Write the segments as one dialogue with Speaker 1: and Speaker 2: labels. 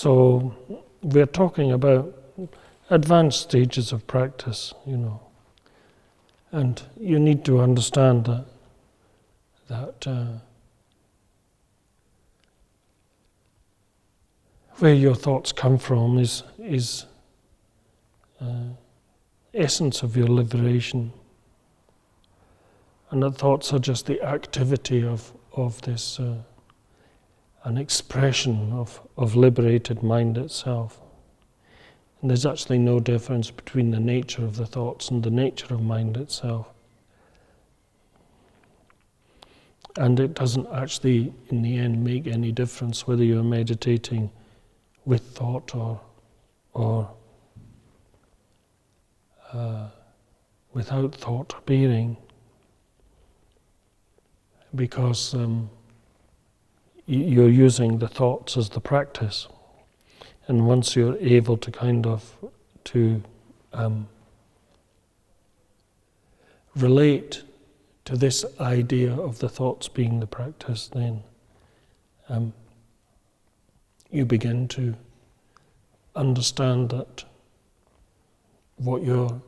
Speaker 1: So we're talking about advanced stages of practice, and you need to understand that where your thoughts come from is essence of your liberation, and that thoughts are just the activity of this, an expression of liberated mind itself. And there's actually no difference between the nature of the thoughts and the nature of mind itself. And it doesn't actually, in the end, make any difference whether you're meditating with thought or without thought or bearing, because you're using the thoughts as the practice. And once you're able to relate to this idea of the thoughts being the practice, then you begin to understand that what you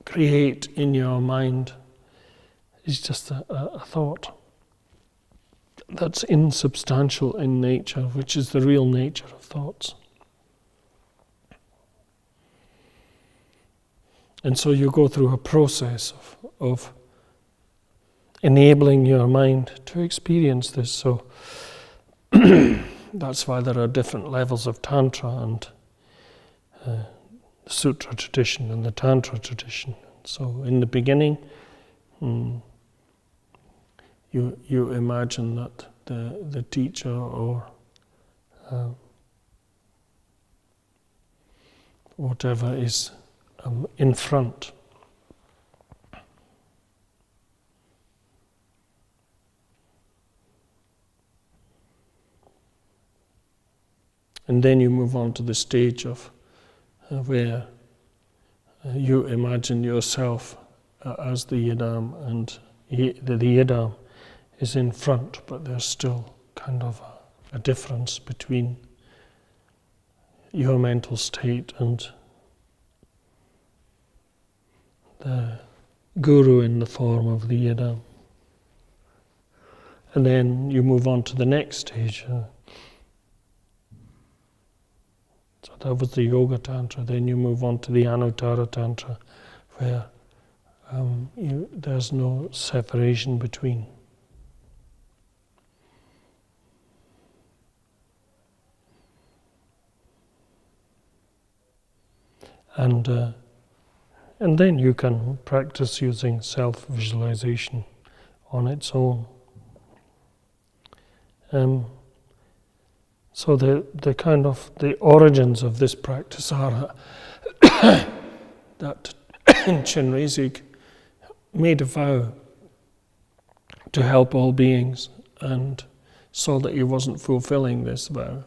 Speaker 1: create in your mind is just a thought that's insubstantial in nature, which is the real nature of thoughts. And so you go through a process of enabling your mind to experience this. So that's why there are different levels of tantra and the sutra tradition and the tantra tradition. So in the beginning, you imagine that the teacher or whatever is in front. And then you move on to the stage of where you imagine yourself as the yidam, and the yidam is in front, but there's still kind of a difference between your mental state and the guru in the form of the yidam. And then you move on to the next stage. So that was the Yoga Tantra. Then you move on to the Anuttara Tantra, where there's no separation between. And then you can practice using self-visualization on its own. So the kind of the origins of this practice are that Chenrezig made a vow to help all beings and saw that he wasn't fulfilling this vow.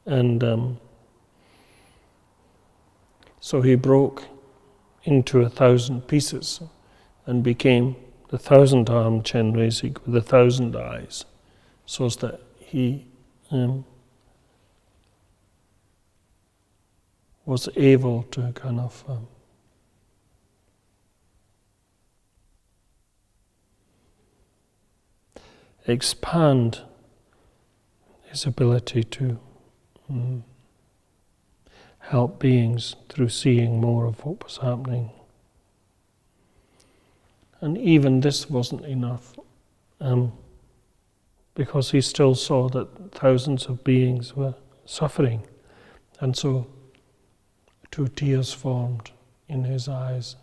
Speaker 1: And so he broke into 1,000 pieces and became the 1,000-armed Chenrezig with 1,000 eyes, so as that he was able to kind of expand his ability to help beings through seeing more of what was happening. And even this wasn't enough, because he still saw that thousands of beings were suffering. And so 2 tears formed in his eyes,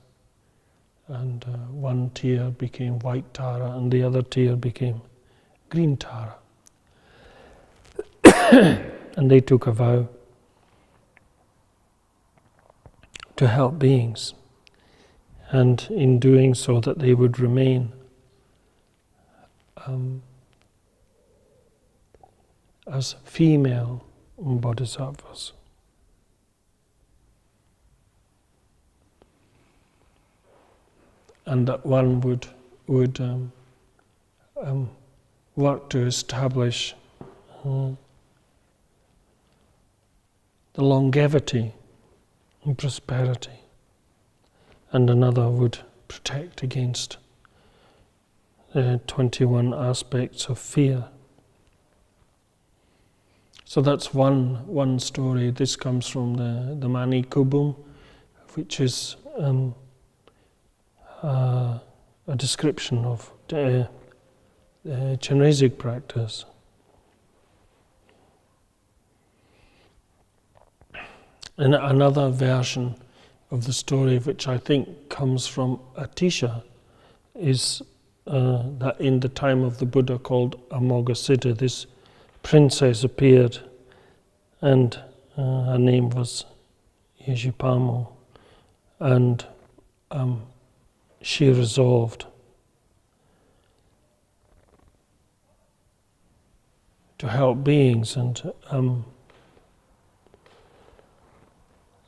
Speaker 1: and one tear became white Tara and the other tear became green Tara. And they took a vow to help beings, and in doing so that they would remain as female bodhisattvas. And that one would work to establish the longevity and prosperity, and another would protect against 21 aspects of fear. So that's one story. This comes from the Mani Kubum, which is a description of Chinesic practice. And another version of the story, which I think comes from Atisha, is that in the time of the Buddha called Amoghasiddha, this princess appeared, and her name was Yejipamo, and she resolved to help beings, and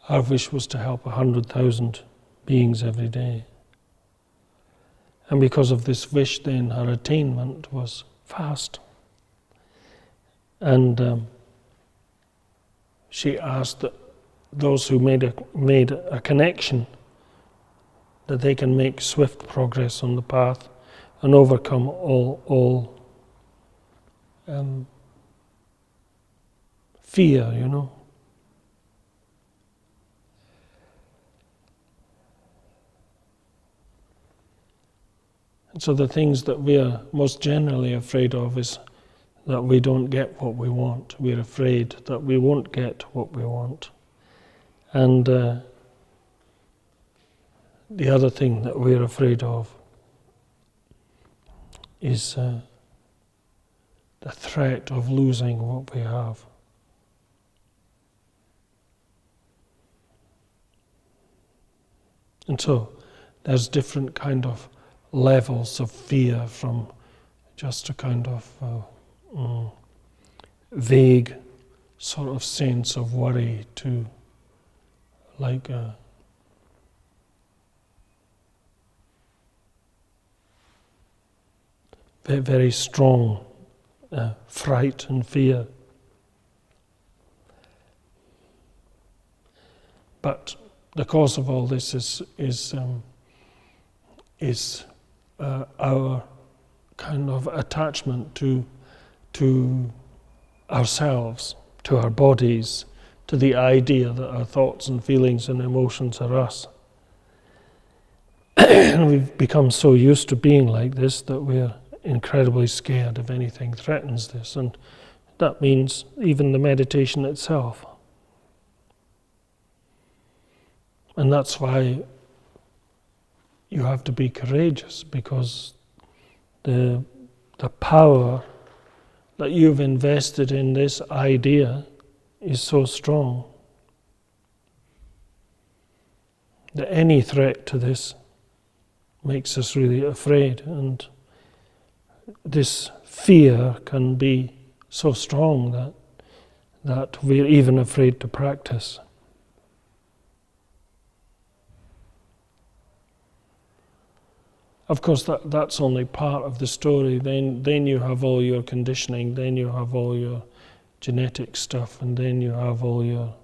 Speaker 1: our wish was to help 100,000 beings every day. And because of this wish, then her attainment was fast. And she asked that those who made a connection, that they can make swift progress on the path and overcome all fear, you know. And so the things that we are most generally afraid of is that we don't get what we want. We're afraid that we won't get what we want. And the other thing that we're afraid of is the threat of losing what we have. And so there's different kind of levels of fear, from just a kind of vague sort of sense of worry to like a very, very strong fright and fear. But the cause of all this is our kind of attachment to ourselves, to our bodies, to the idea that our thoughts and feelings and emotions are us. And we've become so used to being like this that we're incredibly scared if anything threatens this, and that means even the meditation itself. And that's why you have to be courageous, because the power that you've invested in this idea is so strong that any threat to this makes us really afraid, and this fear can be so strong that we're even afraid to practice. Of course, that's only part of the story. Then you have all your conditioning, then you have all your genetic stuff, and then you have all your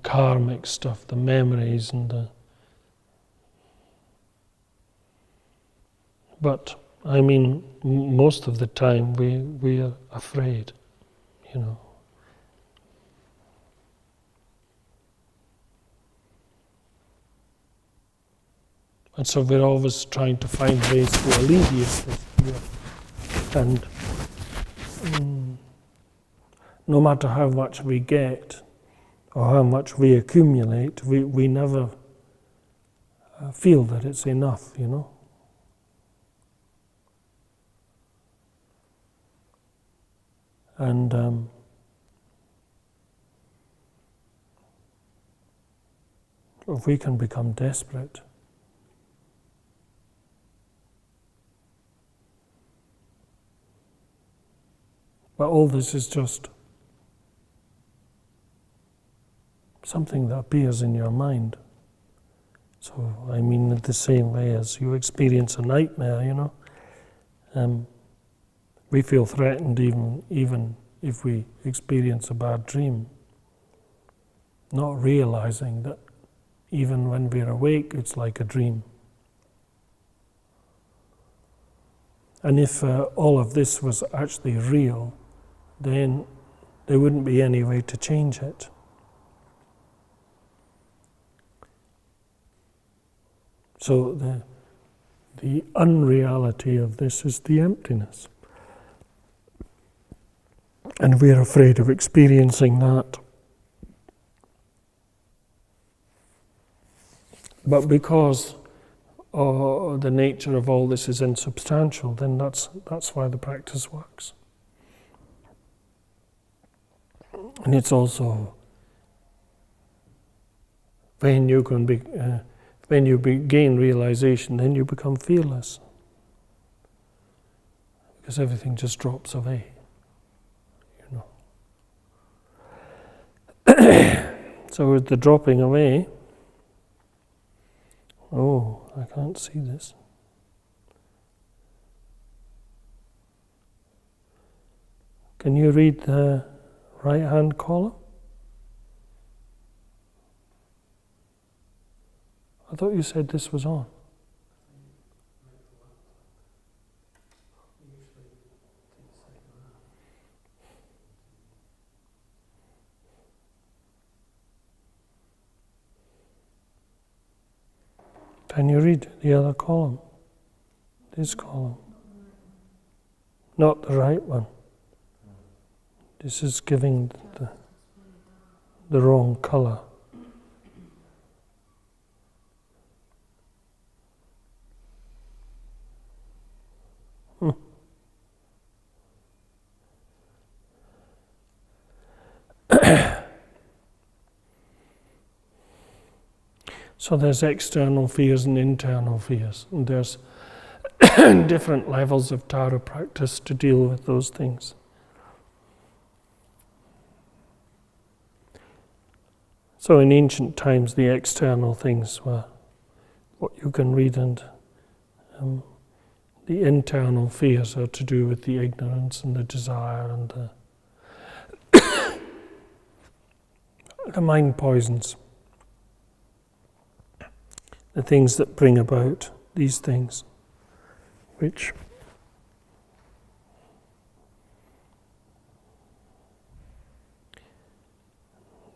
Speaker 1: karmic stuff, the memories and the... But, I mean, most of the time we are afraid, you know. And so we're always trying to find ways to alleviate this fear. And no matter how much we get or how much we accumulate, we never feel that it's enough, you know. And if we can become desperate, but all this is just something that appears in your mind. So I mean in the same way as you experience a nightmare, we feel threatened even if we experience a bad dream, not realizing that even when we're awake, it's like a dream. And if all of this was actually real, then there wouldn't be any way to change it. So the unreality of this is the emptiness. And we're afraid of experiencing that. But because the nature of all this is insubstantial, then that's why the practice works. And it's also when you gain realization, then you become fearless, because everything just drops away. So with the dropping away, I can't see this. Can you read the right-hand column? I thought you said this was on. Can you read the other column? This column. Not the right one. This is giving the wrong color. So there's external fears and internal fears, and there's different levels of Tara practice to deal with those things. So in ancient times, the external things were what you can read, and the internal fears are to do with the ignorance and the desire and the mind poisons. The things that bring about these things, which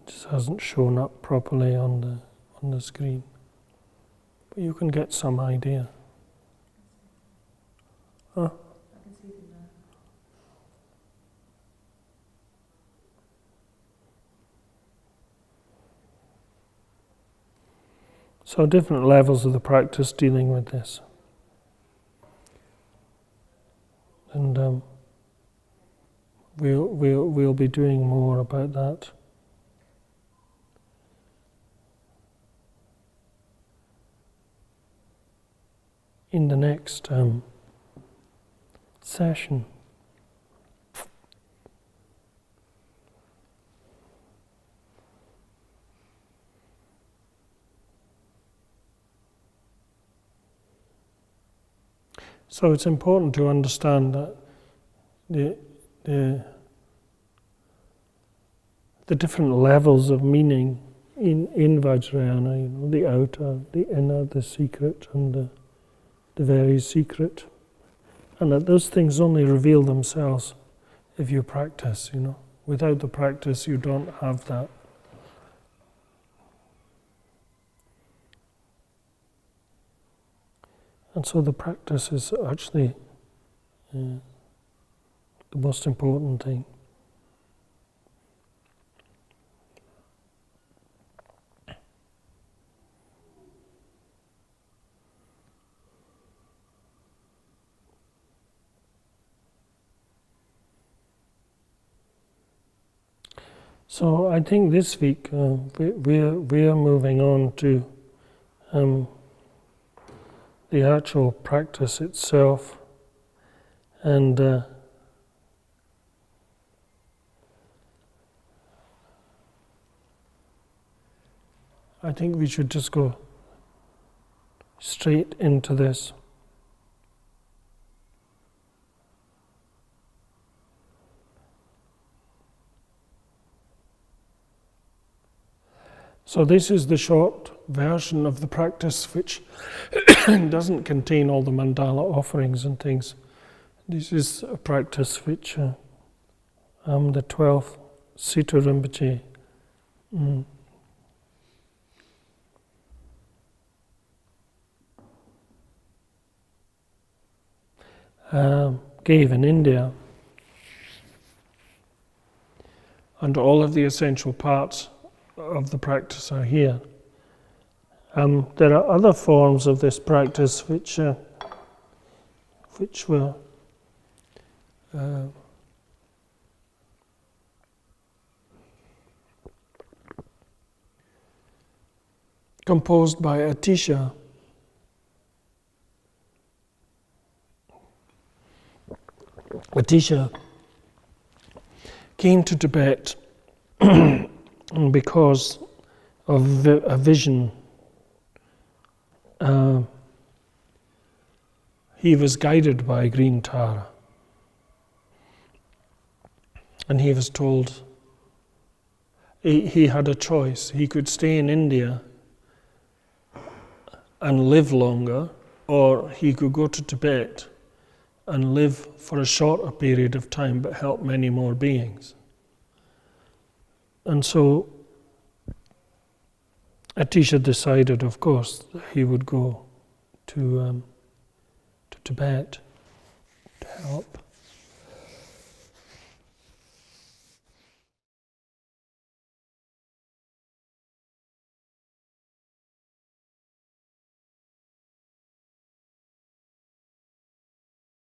Speaker 1: just hasn't shown up properly on the screen, but you can get some idea. Huh?
Speaker 2: I can see them now.
Speaker 1: So different levels of the practice dealing with this. And we'll be doing more about that. In the next session. So it's important to understand that the different levels of meaning in Vajrayana, the outer, the inner, the secret, and the very secret, and that those things only reveal themselves if you practice. Without the practice, you don't have that. And so the practice is actually the most important thing. So I think this week we're moving on to the actual practice itself, and I think we should just go straight into this. So this is the short version of the practice, which doesn't contain all the mandala offerings and things. This is a practice which the 12th Sita Rinpoche gave in India. And all of the essential parts of the practice are here. There are other forms of this practice which were composed by Atisha. Atisha came to Tibet because of a vision. He was guided by green Tara, and he was told he had a choice. He could stay in India and live longer, or he could go to Tibet and live for a shorter period of time but help many more beings. And so Atisha decided, of course, that he would go to Tibet to help.